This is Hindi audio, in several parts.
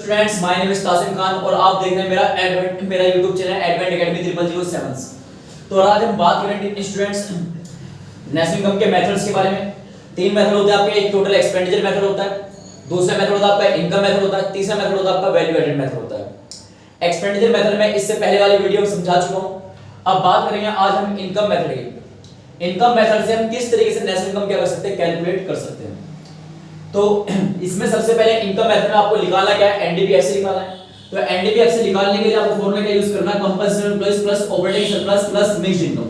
Students, my name is Kasim Khan और आप देख रहे हैं मेरा YouTube चैनल एडवेंट एकेडमी 0007। तो आज हम बात करेंगे स्टूडेंट्स नेशनल इनकम के मेथड्स के बारे में। तीन मेथड होते हैं आपके। एक टोटल एक्सपेंडिचर मेथड होता है, दूसरा मेथड होता है आपका इनकम मेथड होता है, तीसरा मेथड होता है आपका वैल्यू एडेड मेथड होता है। एक्सपेंडिचर मेथड में इससे पहले वाली वीडियो में समझा चुका हूं। अब बात करेंगे आज हम इनकम मेथड की। इनकम मेथड से हम किस तरीके से नेशनल इनकम क्या कर सकते हैं, कैलकुलेट कर सकते हैं। तो इसमें सबसे पहले इनकम मेथड में आपको निकालना क्या है, एनडीपीएफसी निकालना है। तो एनडीपीएफसी निकालने के लिए आपको फॉर्मूला क्या यूज करना है, compulsory employees plus operating surplus plus mixed income.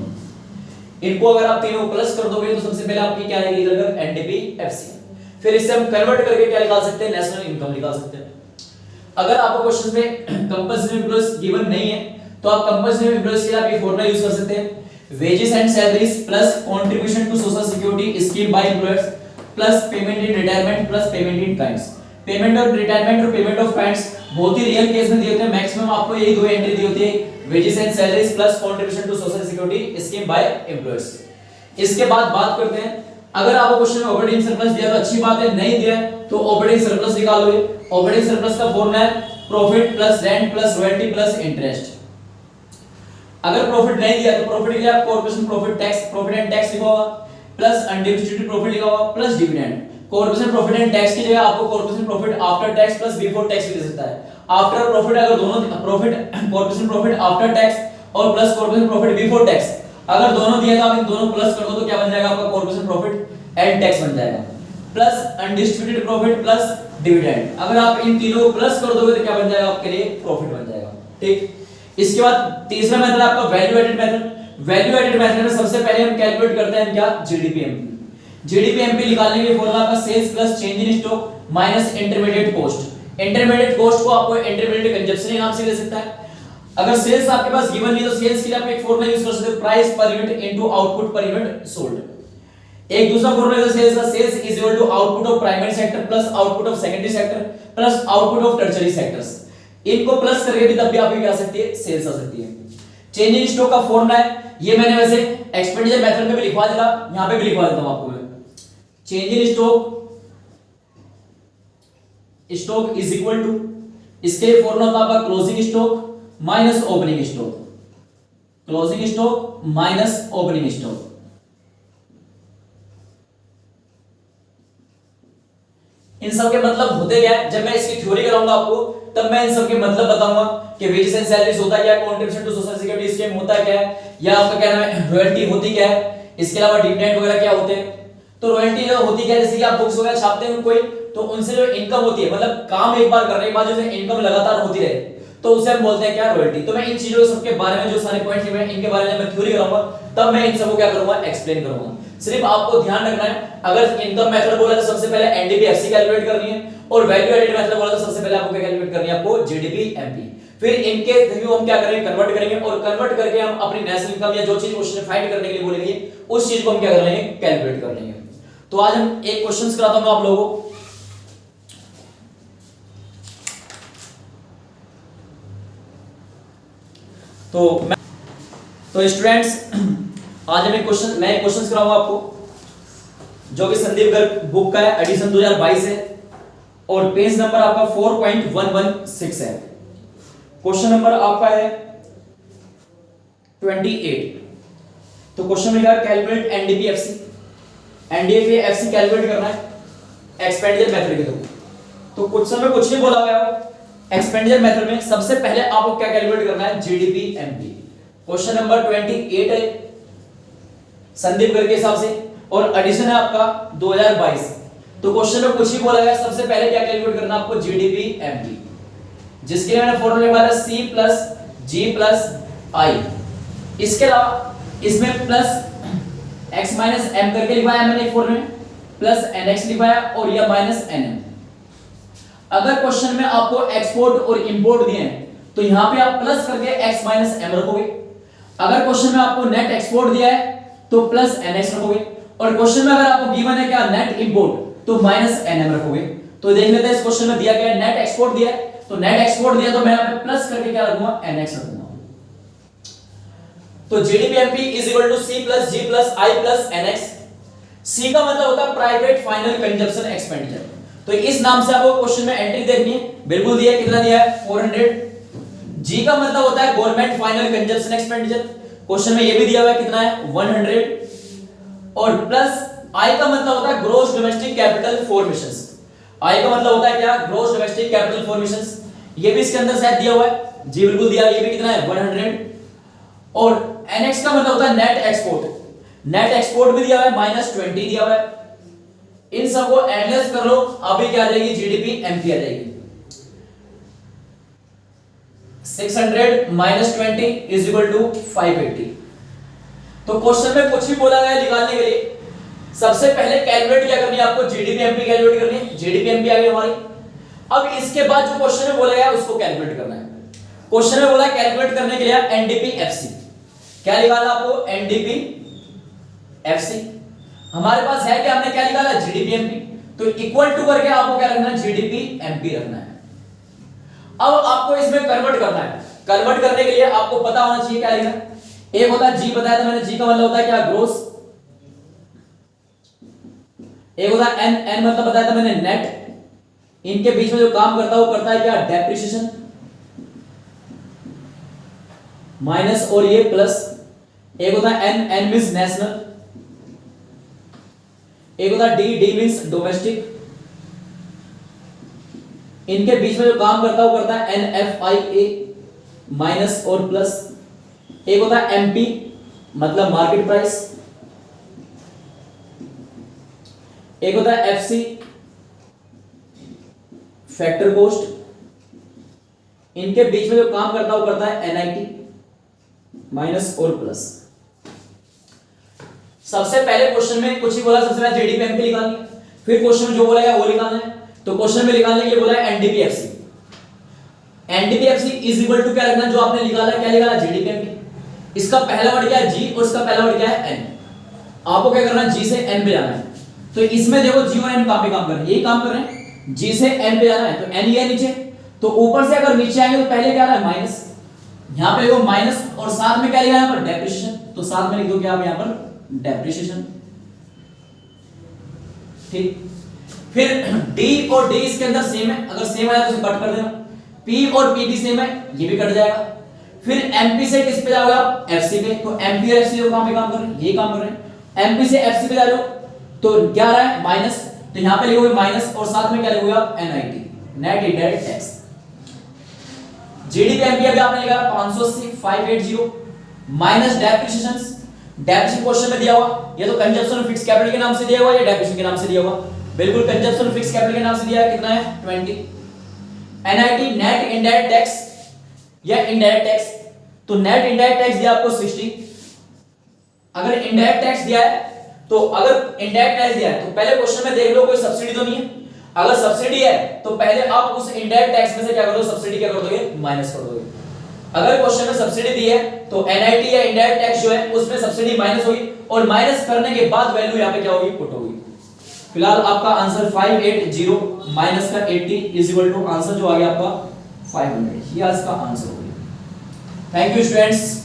इनको अगर आप तीनों प्लस कर दोगे तो सबसे पहले आपकी क्या आएगी इधर एनडीपीएफसी। फिर इससे हम कन्वर्ट करके क्या निकाल सकते हैं, नेशनल इनकम निकाल सकते हैं। अगर आपको क्वेश्चन में कंपल्सरी एम्प्लॉइज गिवन नहीं है तो आप कंपल्सरी एम्प्लॉइज के लिए आप ये फॉर्मूला यूज कर सकते हैं, wages and salaries plus contribution to social security scheme by employers plus payment in retirement plus payment in kinds. Payment of retirement और पेमेंट ऑफ काइंड्स बहुत ही रियल केस में दिए होते हैं। मैक्सिमम आपको यही दो एंट्री दी होती है, wages and salaries plus contribution to social security scheme by employers. इसके बाद बात करते हैं, अगर आपको क्वेश्चन में ऑपरेटिंग सरप्लस दिया तो अच्छी बात है, नहीं दिया तो ऑपरेटिंग सरप्लस निकालोगे। ऑपरेटिंग सरप्लस का फॉर्मूला है profit plus rent plus royalty plus interest. अगर प्रॉफिट नहीं दिया तो प्रॉफिट के लिए आप corporation profit tax, profit and tax लिखा होगा प्लस अनडिस्ट्रीब्यूटेड प्रॉफिट लिखा होगा plus dividend. Corporation profit and tax की जगह आपको corporation profit after tax plus before tax भी दे सकता है। आफ्टर प्रॉफिट अगर दोनों profit corporation profit after tax और plus corporation profit before tax अगर दोनों दिया तो आप इन दोनों प्लस कर दो तो क्या बन जाएगा आपका कॉर्पोरेशन प्रॉफिट एंड टैक्स बन जाएगा plus undistributed profit plus dividend. अगर आप इन तीनों को प्लस कर दोगे तो क्या बन जाएगा आपके लिए प्रॉफिट बन जाएगा। ठीक, इसके बाद तीसरा मेथड आपका value added method. Value added method में सबसे पहले हम कैलकुलेट करते हैं क्या, जीडीपीएमपी। जीडीपीएमपी निकालने के लिए फॉर्मूला आपका sales plus change in stock minus intermediate cost. Intermediate cost को आपको इंटरमीडिएट कंजप्शन के नाम से दे सकता है। अगर सेल्स आपके पास गिवन नहीं तो सेल्स के लिए आप एक फॉर्मूला यूज कर सकते हो, प्राइस पर यूनिट इनटू आउटपुट पर यूनिट सोल्ड। एक दूसरा फॉर्मूला है सेल्स का, sales is equal to output of primary sector plus output of secondary sector plus output of tertiary sectors. इनको प्लस करके भी तब भी आपकी क्या आ सकती है, सेल्स आ सकती है। चेंज इन स्टॉक का फॉर्मूला है, ये मैंने वैसे एक्सपेंडिचर मेथड में भी लिखवा दिया, यहां पे भी लिखवा देता हूं आपको मैं। Change in stock is equal to, इसके लिए फॉर्मूला होता है आपका closing stock minus opening stock. Closing stock minus opening stock. इन सब के मतलब होते क्या है, जब मैं इसकी थ्योरी कराऊंगा आपको तब मैं इन सब के मतलब बताऊंगा कि वेजेस एंड सैलरीज होता क्या है, contribution to social security scheme होता क्या है, या आपका क्या नाम है रॉयल्टी होती क्या है, इसके अलावा डिविडेंड वगैरह क्या होते हैं। तो रॉयल्टी होती क्या है, जैसे कि आप बुक्स वगैरह छापते हैं कोई, तो उनसे जो इनकम होती है, मतलब काम एक बार करने के बाद जो इनकम लगातार होती रहे तो उसे हम बोलते हैं क्या, रॉयल्टी। तो मैं इन चीजों सबके बारे में जो सारे पॉइंट्स हैं इनके बारे में मैं थ्योरी कराऊंगा, तब मैं इन सबको क्या करूंगा, एक्सप्लेन करूंगा। सिर्फ आपको ध्यान रखना है, अगर इनकम मेथड बोला तो सबसे पहले एनडीपीएफसी कैलकुलेट करनी है, और वैल्यू एडेड मेथड बोला तो सबसे पहले आपको क्या कैलकुलेट करनी है, आपको जीडीपीएमपी। फिर इनके थ्रू हम क्या करेंगे, कन्वर्ट करेंगे, और कन्वर्ट करके हम अपनी नेशनल इनकम या जो चीज क्वेश्चन फाइंड करने के लिए बोलेंगे उस चीज को हम क्या कर लेंगे, कैलकुलेट कर लेंगे। तो आज हम एक क्वेश्चंस कराता हूं आप लोगों को। तो स्टूडेंट्स आज मैं क्वेश्चंस कराऊंगा आपको, जो कि संदीप गर्ग बुक का है, एडिशन 2022 है, और पेज नंबर आपका 4.116 है। क्वेश्चन नंबर आपका है 28। तो क्वेश्चन में लिखा है कैलकुलेट एनडीपीएफसी। एनडीपीएफसी कैलकुलेट करना है एक्सपेंडिचर मेथड के थ्रू। तो क्वेश्चन में कुछ नहीं बोला हुआ है, एक्सपेंडिचर मेथड में सबसे पहले आपको क्या कैलकुलेट करना है, जीडीपीएमपी। क्वेश्चन नंबर 28 है संदीप गर्ग के हिसाब से, और एडिशन है आपका 2022। तो क्वेश्चन में कुछ ही बोला गया, सबसे पहले क्या कैलकुलेट करना है आपको, जीडीपीएमपी, जिसके लिए मैंने फॉर्मूला लिखा था C plus G plus I। इसके अलावा इसमें प्लस x माइनस m करके लिखवाया मैंने फॉर्मूले में, प्लस nx लिखवाया और यह माइनस nm। अगर क्वेश्चन में आपको एक्सपोर्ट और इंपोर्ट दिए हैं तो यहां पे आप प्लस करके x माइनस m रखोगे। अगर क्वेश्चन में आपको नेट एक्सपोर्ट दिया है तो प्लस nx रखोगे, और क्वेश्चन में अगर आपको गिवन है क्या, नेट इंपोर्ट, तो माइनस nm रखोगे। तो देख लेते हैं इस क्वेश्चन में दिया गया है नेट एक्सपोर्ट दिया है, तो नेट एक्सपोर्ट दिया तो मैं यहां पे प्लस करके क्या रखूंगा, nx रखूंगा। तो GDP MP is equal to C plus G plus I plus nx। C का मतलब होता है प्राइवेट फाइनल कंजप्शन एक्सपेंडिचर। तो इस नाम से आपको क्वेश्चन में एंट्री देखनी है बिल्कुल दिया है, कितना दिया है 400। जी का मतलब होता है government final consumption expenditure, question में ये भी दिया हुआ है कितना है 100। और प्लस आई का मतलब होता है ग्रॉस डोमेस्टिक कैपिटल फॉर्मेशंस। आई का मतलब होता है क्या, ग्रॉस डोमेस्टिक कैपिटल फॉर्मेशंस। ये भी इसके अंदर शायद दिया हुआ है, जी बिल्कुल दिया, ये भी कितना है 100। और एनएक्स का मतलब होता है नेट एक्सपोर्ट, नेट एक्सपोर्ट भी दिया हुआ है -20 दिया हुआ है। इन सबको एनालाइज कर लो, अभी क्या आ जाएगी जीडीपी एमपी आ जाएगी। 600 -20 इज इक्वल टू 580। तो क्वेश्चन में कुछ भी बोला गया निकालने के लिए सबसे पहले कैलकुलेट क्या करनी है आपको, जीडीपी एमपी कैलकुलेट करनी है। जीडीपी एमपी आ गई हमारी। अब इसके बाद जो क्वेश्चन में बोला गया उसको कैलकुलेट करना है। क्वेश्चन में बोला कैलकुलेट करने के लिए एनडीपी एफसी, क्या निकालना आपको एनडीपी एफसी। हमारे पास है कि हमने क्या निकाला जीडीपी एमपी, तो इक्वल टू करके आपको क्या रखना है जीडीपी एमपी रखना है। अब आपको इसमें कन्वर्ट करना है। कन्वर्ट करने के लिए आपको पता होना चाहिए क्या लिखना है। एक होता है जी, बताया था मैंने, जी का मतलब होता है क्या ग्रोस। एक होता है एन, एन मतलब बताया था मैंने नेट। इनके बीच में जो काम करता है वो करता है क्या डेप्रिसिएशन, माइनस और ये प्लस। एक होता है एन, एन मींस नेशनल। एक होता है डी, डी मींस डोमेस्टिक। इनके बीच में जो काम करता है वो करता है NFIA, माइनस और प्लस। एक होता है MP मतलब मार्केट प्राइस। एक होता है FC फैक्टर कॉस्ट। इनके बीच में जो काम करता है वो करता है NIT, माइनस और प्लस। सबसे पहले क्वेश्चन में कुछ ही बोला, सबसे पहले जीडीपी एमपी निकालनी है, फिर क्वेश्चन में जो बोला गया वो निकालना है। तो क्वेश्चन में निकालने के लिए बोला है NDPFC. NDPFC is equal to क्या रखना, जो आपने निकाला क्या निकाला जीडीपी एमपी। इसका पहला वर्ड क्या है जी और इसका पहला वर्ड क्या है एन। आपको क्या करना है जी से एन पे जाना है। तो इसमें देखो जी और एन कहां पे काम कर रहे हैं, यही काम कर रहे हैं, जी से एन पे जाना है। तो एन ही है नीचे, तो ऊपर से अगर नीचे आएंगे तो पहले क्या रहा है माइनस, यहां पे देखो माइनस और साथ में क्या लिखा है यहां पर डेप्रिसिएशन। तो साथ में लिख दो क्या आप यहां पर डेप्रिसिएशन। ठीक, फिर D और D इसके अंदर सेम है, अगर सेम आया तो इसे कट कर देना। P और P भी सेम है, ये भी कट जाएगा। फिर MP से किस पे जाओगे आप FC पे, तो MP और FC कहां पे काम कर रहे हैं, ये काम कर रहे हैं। MP से FC पे जा रहे हो तो क्या आ रहा है माइनस, तो यहां पे लिखोगे माइनस और साथ में क्या लिखोगे आप NIT, net indirect tax. GDP MP अभी आपने लिखा 580 580 माइनस डेप्रिसिएशंस। डेप्रिसिएशन क्वेश्चन में दिया हुआ, ये तो कंजप्शन ऑफ फिक्स्ड कैपिटल के नाम से दिया हुआ या डेप्रिसिएशन के नाम से दिया हुआ, बिल्कुल कंजप्शन ऑफ फिक्स्ड कैपिटल के नाम से दिया है। कितना है 20। NIT नेट इनडायरेक्ट टैक्स या इनडायरेक्ट टैक्स, तो नेट इनडायरेक्ट टैक्स दिया आपको 60। अगर इनडायरेक्ट टैक्स दिया है तो अगर इनडायरेक्ट टैक्स दिया है तो पहले क्वेश्चन में देख लो कोई सब्सिडी तो नहीं है। अगर सब्सिडी है तो पहले आप उस इनडायरेक्ट टैक्स में से क्या कर दोगे, सब्सिडी क्या कर दोगे माइनस कर दोगे। अगर क्वेश्चन में सब्सिडी दी है तो NIT या इनडायरेक्ट टैक्स जो है उसमें सब्सिडी माइनस होगी और माइनस करने के बाद वैल्यू यहां पे क्या होगी पुट होगी। फिलहाल आपका आंसर 580 माइनस का 80 इज इक्वल टू आंसर जो आ गया आपका 500। ये आज का आंसर हो गया। Thank you students.